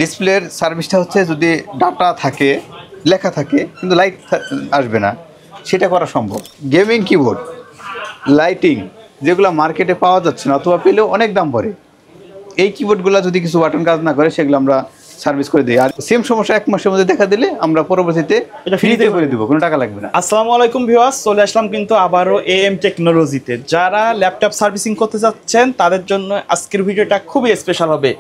ডিসপ্লের সার্ভিসটা হচ্ছে যদি ডাটা থাকে লেখা থাকে কিন্তু লাইট আসবে না, সেটা করা সম্ভব। গেমিং কিবোর্ড লাইটিং যেগুলো মার্কেটে পাওয়া যাচ্ছে না অথবা পেলেও অনেক দাম পড়ে, এই কিবোর্ডগুলো যদি কিছু বাটন কাজ না করে সেগুলো আমরা সার্ভিস করে দিই। আর সেম সমস্যা 1 মাসের মধ্যে দেখা দিলে আমরা পরবর্তীতে এটা ফ্রিতে করে দিব, কোনো টাকা লাগবে না। আসসালামু আলাইকুম ভিউয়ার্স, চলে আসলাম কিন্তু আবারও এএম টেকনোলজিতে। যারা ল্যাপটপ সার্ভিসিং করতে যাচ্ছেন তাদের জন্য আজকের ভিডিওটা খুবই স্পেশাল হবে।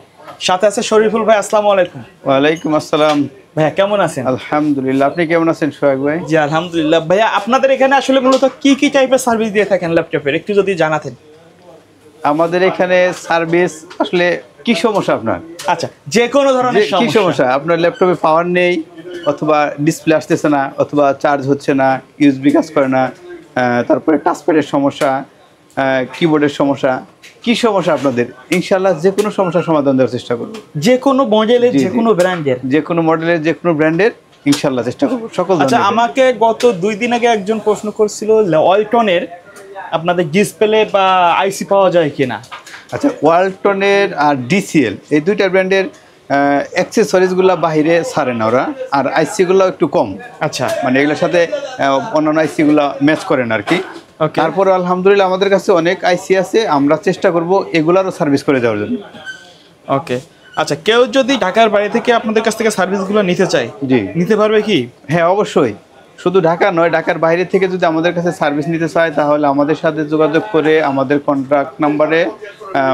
সাথে আছে শরীফুল ভাই। আসসালামু আলাইকুম। ওয়ালাইকুম আসসালাম ভাইয়া, কেমন আছেন? আলহামদুলিল্লাহ, আপনি কেমন আছেন সোহাগ ভাই? জি আলহামদুলিল্লাহ। ভাইয়া, আপনাদের এখানে আসলে মূলত কি কি টাইপের সার্ভিস দিয়ে থাকেন ল্যাপটপের, একটু যদি জানাতেন। আমাদের এখানে সার্ভিস আসলে কি সমস্যা আপনার? আচ্ছা, যে কোনো ধরনের কি সমস্যা আপনার? ল্যাপটপে পাওয়ার নেই, অথবা ডিসপ্লে আসতেছে না, অথবা চার্জ হচ্ছে না, ইউএসবি কাজ করে না, তারপরে টাচপ্যাডের সমস্যা, কিবোর্ডের সমস্যা, কি সমস্যা আপনাদের? ইনশাআল্লাহ যে কোনো সমস্যার সমাধান দেওয়ার চেষ্টা করব। যে কোনো মডেলের, যে কোনো ব্র্যান্ডের, যে কোনো মডেলের, যে কোনো ব্র্যান্ডের ইনশাআল্লাহ চেষ্টা করব সকল। আচ্ছা, আমাকে গত 2 দিন আগে একজন প্রশ্ন করছিল ওয়ালটনের আপনাদের ডিসপ্লে বা আইসি পাওয়া যায় কিনা। আচ্ছা, ওয়ালটনের আর ডিসিএল এই দুইটা ব্র্যান্ডের অ্যাক্সেসরিজগুলো বাইরে ছাড়ে না ওরা, আর আইসিগুলো একটু কম। আচ্ছা, মানে এগুলোর সাথে অন্যান্য আইসিগুলো ম্যাচ করে না আর কি। তারপরে আলহামদুলিল্লাহ আমাদের কাছে অনেক আইসি আছে, আমরা চেষ্টা করব এগুলারও সার্ভিস করে দেওয়ার জন্য। ওকে। আচ্ছা, কেউ যদি ঢাকার বাইরে থেকে আপনাদের কাছ থেকে সার্ভিসগুলো নিতে চায়, জি নিতে পারবে কি? হ্যাঁ অবশ্যই, শুধু ঢাকা নয়, ঢাকার বাইরে থেকে যদি আমাদের কাছে সার্ভিস নিতে চায় তাহলে আমাদের সাথে যোগাযোগ করে আমাদের কন্ট্রাক্ট নাম্বারে,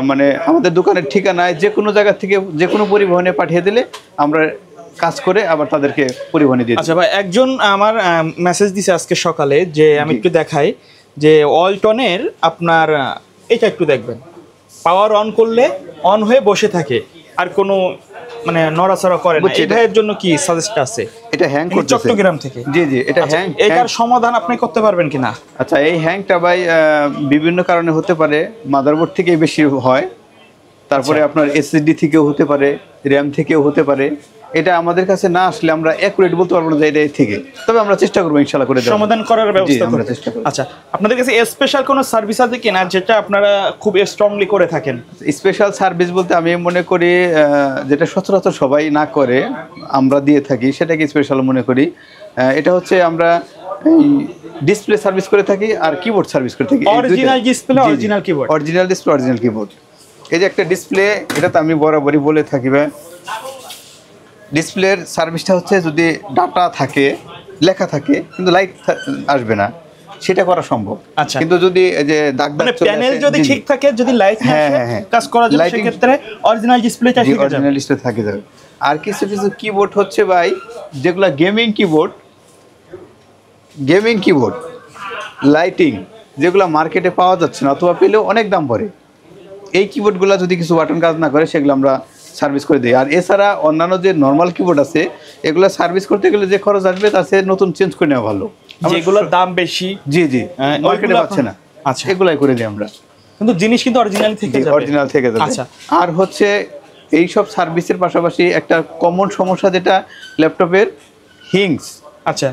মানে আমাদের দোকানের ঠিকানায় যে কোনো জায়গা থেকে যে কোনো পরিবহনে পাঠিয়ে দিলে আমরা কাজ করে আবার তাদেরকে পরিবহনে দিয়ে দিই। আচ্ছা ভাই, একজন আমার মেসেজ দিছে আজকে সকালে, যে আমি একটু দেখাই যে ওয়ালটনের আপনার এটা একটু দেখবেন, পাওয়ার অন করলে অন হয়ে বসে থাকে, আর কোনো মানে নড়াচড়া করে না। এটার জন্য কি সাজেস্ট আছে? এটা হ্যাং করতেছে চট্টগ্রাম থেকে। জি জি, এটা হ্যাং। এটার সমাধান আপনি করতে পারবেন কিনা? আচ্ছা, এই হ্যাংটা ভাই বিভিন্ন কারণে হতে পারে, মাদারবোর্ড থেকেই বেশি হয়, তারপরে আপনার এসএসডি থেকেও হতে পারে, র্যাম থেকেও হতে পারে। এটা আমাদের কাছে না আসলে আমরা অ্যাকুরেট বলতে পারবো না যে এটা থেকে, তবে আমরা চেষ্টা করবো ইনশাআল্লাহ করে দেওয়ার, সমাধান করার ব্যবস্থা আমরা করব। চেষ্টা করব। আচ্ছা, আপনাদের কাছে স্পেশাল কোনো সার্ভিস আছে কিনা যেটা আপনারা খুব স্ট্রংলি করে থাকেন? স্পেশাল সার্ভিস বলতে আমি মনে করি যেটা সচরাচর সবাই না করে আমরা দিয়ে থাকি, সেটাকে স্পেশাল মনে করি। এটা হচ্ছে আমরা ডিসপ্লে সার্ভিস করে থাকি আর কিবোর্ড সার্ভিস করে থাকি। Original display, original keyboard. Original display, original keyboard. এই যে একটা ডিসপ্লে, এটা তো আমি বরাবরই বলে থাকি ভাই, ডিসপ্লের সার্ভিসটা হচ্ছে যদি ডাটা থাকে লেখা থাকে কিন্তু লাইট আসবে না, সেটা করা সম্ভব। আচ্ছা, কিন্তু যদি এই যে দাগ দাগ চলে প্যানেল যদি ঠিক থাকে, যদি লাইট না আসে কাজ করা যায়, সেই ক্ষেত্রে অরিজিনাল ডিসপ্লেটা ঠিক আছে, অরিজিনাল ডিসপ্লে থাকে যাবে। আর কিছু কিছু কিবোর্ড হচ্ছে ভাই যেগুলো gaming keyboard, gaming keyboard lighting যেগুলো মার্কেটে পাওয়া যাচ্ছে না অথবা পেলেও অনেক দাম পড়ে, এই কিবোর্ডগুলো যদি কিছু বাটন কাজ না করে সেগুলো আমরা সার্ভিস করে দিই। আর এছাড়া অন্যান্য যে নর্মাল কিবোর্ড আছে এগুলো সার্ভিস করতে গেলে যে খরচ আসবে তার চেয়ে নতুন চেঞ্জ করে নেওয়া ভালো, যেগুলোর দাম বেশি। জি জি, মার্কেটে পাচ্ছে না। আচ্ছা, এগুলাই করে দিই আমরা, কিন্তু জিনিস কিন্তু অরিজিনাল থেকে যাবে, অরিজিনাল থেকে যাবে। আচ্ছা, আর হচ্ছে এই সব সার্ভিসের পাশাপাশি একটা কমন সমস্যা যেটা ল্যাপটপের হিংস, আচ্ছা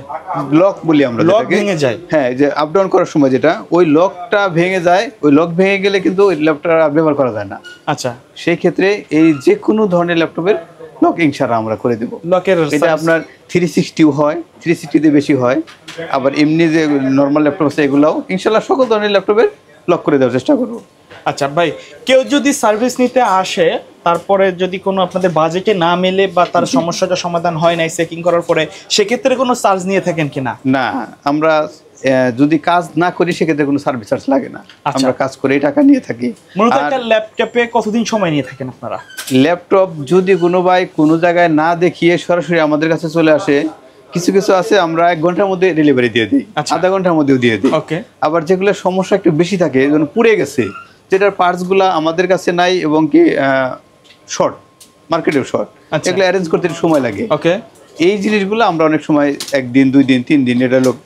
লক বলি আমরা, লক ভেঙে যায়। হ্যাঁ, যে আপ ডাউন করার সময় যেটা ওই লকটা ভেঙে যায়, ওই লক ভেঙে গেলে কিন্তু ওই ল্যাপটপ আর ব্যবহার করা যায় না। আচ্ছা, সেই ক্ষেত্রে এই যে কোনো ধরনের ল্যাপটপের লক ইনশাআল্লাহ আমরা করে দেব। লকের এটা আপনার 360 হয়, 360 বেশি হয়, আবার এমনি যে নর্মাল ল্যাপটপ আছে এগুলাও ইনশাআল্লাহ সকল ধরনের ল্যাপটপের লক করে দেওয়ার চেষ্টা করব। আচ্ছা ভাই, কেউ যদি সার্ভিস নিতে আসে, তারপরে যদি কোনো আপনাদের বাজেটে না মেলে বা তার সমস্যাটা সমাধান হয় নাই চেকিং করার পরে, সেক্ষেত্রে কোনো চার্জ নিয়ে থাকেন কিনা? না, আমরা যদি কাজ না করি সেক্ষেত্রে কোনো সার্ভিস চার্জ লাগে না, আমরা কাজ করে টাকা নিয়ে থাকি। মূলত একটা ল্যাপটপে কতদিন সময় নিয়ে থাকেন আপনারা? ল্যাপটপ যদি কোনো ভাই কোনো জায়গায় না দেখিয়ে সরাসরি আমাদের কাছে চলে আসে, কিছু কিছু আছে আমরা 1 ঘন্টার মধ্যে ডেলিভারি দিয়ে দিই, আধা ঘন্টার মধ্যেও দিয়ে দিই। ওকে। আবার যেগুলো সমস্যা একটু বেশি থাকে, যেমন পুড়ে গেছে, যেটার পার্টসগুলো আমাদের কাছে নাই এবং কি শর্ট, মার্কেটেও শর্ট, এগুলো অ্যারেঞ্জ করতে একটু সময় লাগে। ওকে। এই জিনিসগুলো আমরা অনেক সময় 1 দিন 2 দিন 3 দিন, এটা লোক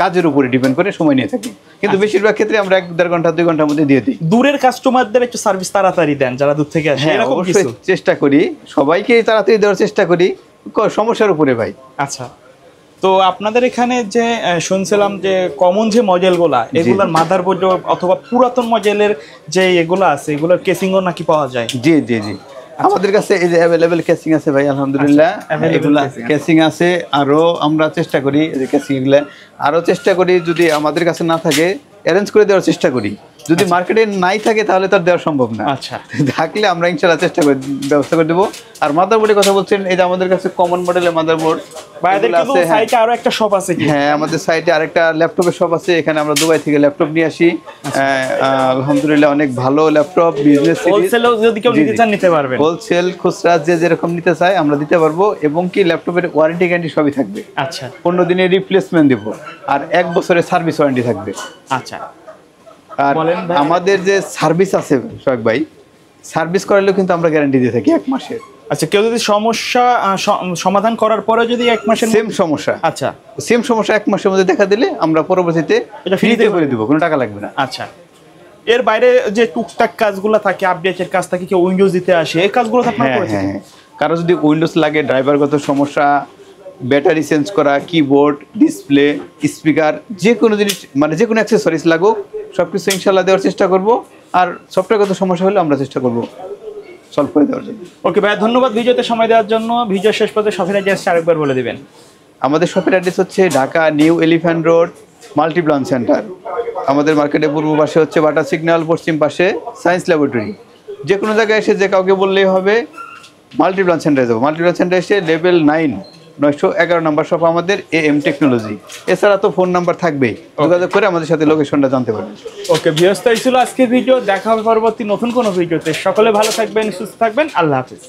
কাজের উপরে ডিপেন্ড করে সময় নিয়ে থাকি, কিন্তু বেশিরভাগ ক্ষেত্রে আমরা 1-1.5 ঘন্টা 2 ঘন্টার মধ্যে দিয়ে দিই। দূরের কাস্টমারদের একটু সার্ভিস তাড়াতাড়ি দেন যারা দূর থেকে আসে? হ্যাঁ অবশ্যই চেষ্টা করি, সবাইকে তাড়াতাড়ি দেওয়ার চেষ্টা করি, সমস্যার উপরে ভাই। আচ্ছা, তো আপনাদের এখানে যে শুনছিলাম যে কমন যে মডেলগুলা, এগুলার মাদারবোর্ড অথবা পুরাতন মডেলের যে এগুলো আছে, এগুলোর কেসিংও নাকি পাওয়া যায়? জি জি জি, আমাদের কাছে এই যে অ্যাভেলেবেল কেসিং আছে ভাই আলহামদুলিল্লাহ। available এগুলা casing আছে। কেসিং আছে, আরো আমরা চেষ্টা করি এই যে কেসিং এগুলা আরো চেষ্টা করি, যদি আমাদের কাছে না থাকে অ্যারেঞ্জ করে দেওয়ার চেষ্টা করি। যদি মার্কেটে নাই থাকে তাহলে তার দেওয়া সম্ভব না। আচ্ছা। থাকলে আমরা ইনশাআল্লাহ চেষ্টা করে ব্যবস্থা করে দেবো। আর মাদারবোর্ডের কথা বলছেন, এই যে আমাদের কাছে কমন মডেলের মাদারবোর্ড ভাইদের কিন্তু সাইটে আরো একটা শপ আছে কি? হ্যাঁ, আমাদের সাইটে আরেকটা ল্যাপটপের শপ আছে, এখানে আমরা দুবাই থেকে ল্যাপটপ নিয়ে আসি। আলহামদুলিল্লাহ অনেক ভালো ল্যাপটপ, বিজনেস হোলসেলও যদি কেউ নিতে চান নিতে পারবেন। হোলসেল খুচরা যে যেরকম নিতে চায় আমরা দিতে পারবো, এবং কি ল্যাপটপের ওয়ারেন্টি গ্যারান্টি সবই থাকবে। আচ্ছা 15 দিনের রিপ্লেসমেন্ট দেব, আর 1 বছরের সার্ভিস ওয়ারেন্টি থাকবে। আচ্ছা। আর বলেন ভাই। আমাদের যে সার্ভিস আছে সোহাগ ভাই, সার্ভিস করালেও কিন্তু আমরা গ্যারান্টি দিয়ে থাকি 1 মাসের। আচ্ছা, কেউ যদি সমস্যা সমাধান করার পরে যদি 1 মাসের সেম সমস্যা, আচ্ছা সেম সমস্যা 1 মাসের মধ্যে দেখা দিলে আমরা পরবর্তীতে এটা ফ্রিতে করে দিব, কোনো টাকা লাগবে না। আচ্ছা, এর বাইরে যে টুকটাক কাজগুলো থাকে, আপডেটের কাজ থাকে, কেউ উইন্ডোজ দিতে আসে, এই কাজগুলো তো আপনারা হ্যাঁ করে থাকেন? হ্যাঁ, কারো যদি উইন্ডোজ লাগে, ড্রাইভারগত সমস্যা, ব্যাটারি চেঞ্জ করা, কিবোর্ড, ডিসপ্লে, স্পিকার, যে কোনো জিনিস মানে যে কোনো অ্যাক্সেসরিজ লাগুক সব কিছু ইনশাল্লাহ দেওয়ার চেষ্টা করব। আর সফটওয়্যারগত সমস্যা হলে আমরা চেষ্টা করব সলভ করে দেওয়ার জন্য। ওকে ভাই, ধন্যবাদ ভিডিওতে সময় দেওয়ার জন্য। ভিডিও শেষ পর্যন্ত শপের অ্যাড্রেস আরেকবার বলে দিবেন। আমাদের শপের অ্যাড্রেস হচ্ছে Dhaka new elephant road, multi branch centre. আমাদের মার্কেটের পূর্ব পাশে হচ্ছে বাটা সিগন্যাল, পশ্চিম পাশে সায়েন্স ল্যাবরেটরি। যে কোনো জায়গায় এসে যে কাউকে বললেই হবে মাল্টি ব্রাঞ্চ সেন্টারে যাবো। মাল্টি ব্রাঞ্চ সেন্টারে এসে লেভেল 9 911 নম্বর শপ আমাদের AM টেকনোলজি। এছাড়া তো ফোন নাম্বার থাকবেই, যোগাযোগ করে আমাদের সাথে লোকেশনটা জানতে পারবেন। ওকে ভিউয়ার্স, তো এই ছিল আজকের ভিডিও। দেখা হবে পরবর্তী নতুন কোনো ভিডিওতে। সকলে ভালো থাকবেন, সুস্থ থাকবেন। আল্লাহ হাফেজ।